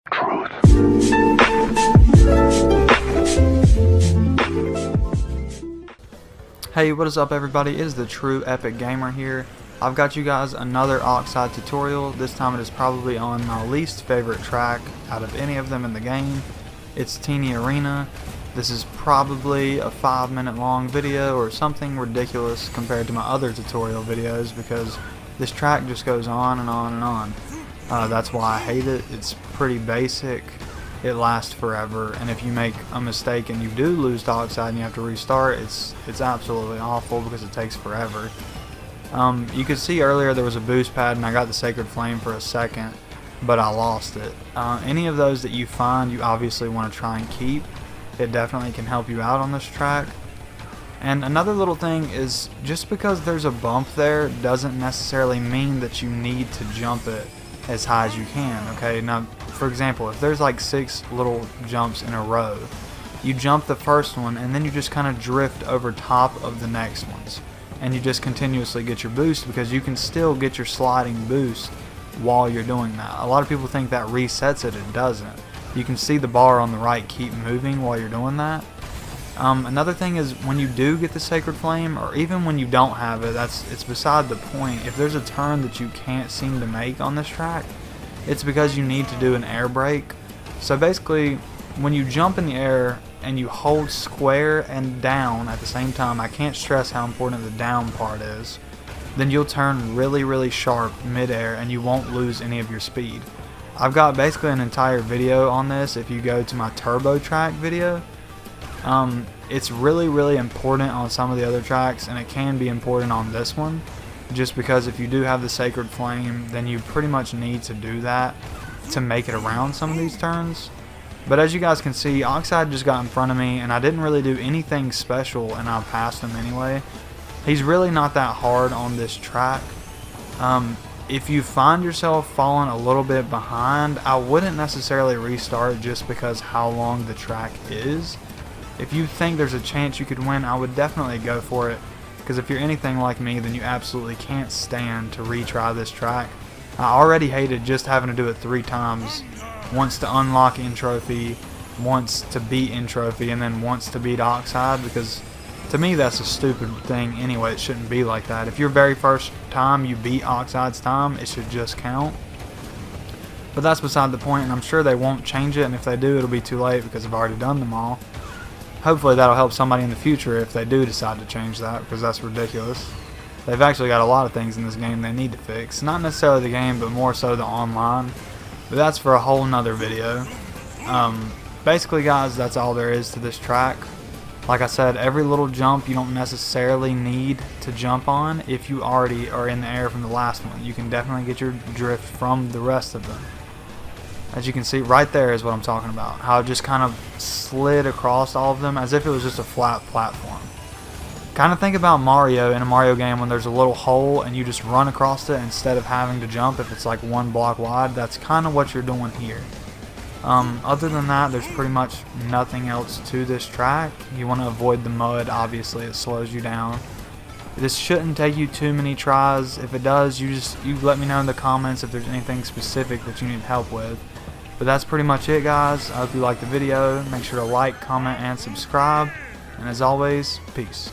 Hey, what is up everybody? It is the True Epic Gamer here. I've got you guys another Oxide tutorial. This time it is probably on my least favorite track out of any of them in the game. It's Teeny Arena. This is probably a 5-minute long video or something ridiculous compared to my other tutorial videos because this track just goes on and on and on. That's why I hate it. It's pretty basic. It lasts forever, and if you make a mistake and you do lose to Oxide and you have to restart, it's absolutely awful because it takes forever. You could see earlier there was a boost pad and I got the Sacred Flame for a second, but I lost it. Any of those that you find, you obviously want to try and keep. It definitely can help you out on this track. And another little thing is, just because there's a bump there doesn't necessarily mean that you need to jump it as high as you can. Okay, now for example, if there's like 6 little jumps in a row, you jump the first one and then you just kind of drift over top of the next ones, and you just continuously get your boost because you can still get your sliding boost while you're doing that. A lot of people think that resets it. It doesn't. You can see the bar on the right keep moving while you're doing that. Another thing is, when you do get the Sacred Flame, or even when you don't have it, it's beside the point. If there's a turn that you can't seem to make on this track, it's because you need to do an air brake. So basically, when you jump in the air and you hold square and down at the same time, I can't stress how important the down part is, then you'll turn really sharp mid-air and you won't lose any of your speed. I've got basically an entire video on this if you go to my turbo track video. It's really important on some of the other tracks, and it can be important on this one, just because if you do have the Sacred Flame, then you pretty much need to do that to make it around some of these turns. But as you guys can see, Oxide just got in front of me and I didn't really do anything special and I passed him anyway. He's really not that hard on this track. If you find yourself falling a little bit behind, I wouldn't necessarily restart just because how long the track is. If you think there's a chance you could win, I would definitely go for it, because if you're anything like me, then you absolutely can't stand to retry this track. I already hated just having to do it 3 times, once to unlock in trophy, once to beat in trophy, and then once to beat Oxide, because to me that's a stupid thing anyway. It shouldn't be like that. If your very first time you beat Oxide's time, it should just count. But that's beside the point, and I'm sure they won't change it, and if they do, it'll be too late because I've already done them all. Hopefully that'll help somebody in the future if they do decide to change that, because that's ridiculous. They've actually got a lot of things in this game they need to fix. Not necessarily the game, but more so the online. But that's for a whole nother video. Basically guys, that's all there is to this track. Like I said, every little jump you don't necessarily need to jump on if you already are in the air from the last one. You can definitely get your drift from the rest of them. As you can see right there is what I'm talking about. How it just kind of slid across all of them as if it was just a flat platform. Kind of think about Mario in a Mario game when there's a little hole and you just run across it instead of having to jump if it's like 1 block wide. That's kind of what you're doing here. Other than that, there's pretty much nothing else to this track. You want to avoid the mud, obviously it slows you down. This shouldn't take you too many tries. If it does, you let me know in the comments if there's anything specific that you need help with. But that's pretty much it guys. I hope you liked the video. Make sure to like, comment, and subscribe. And as always, peace.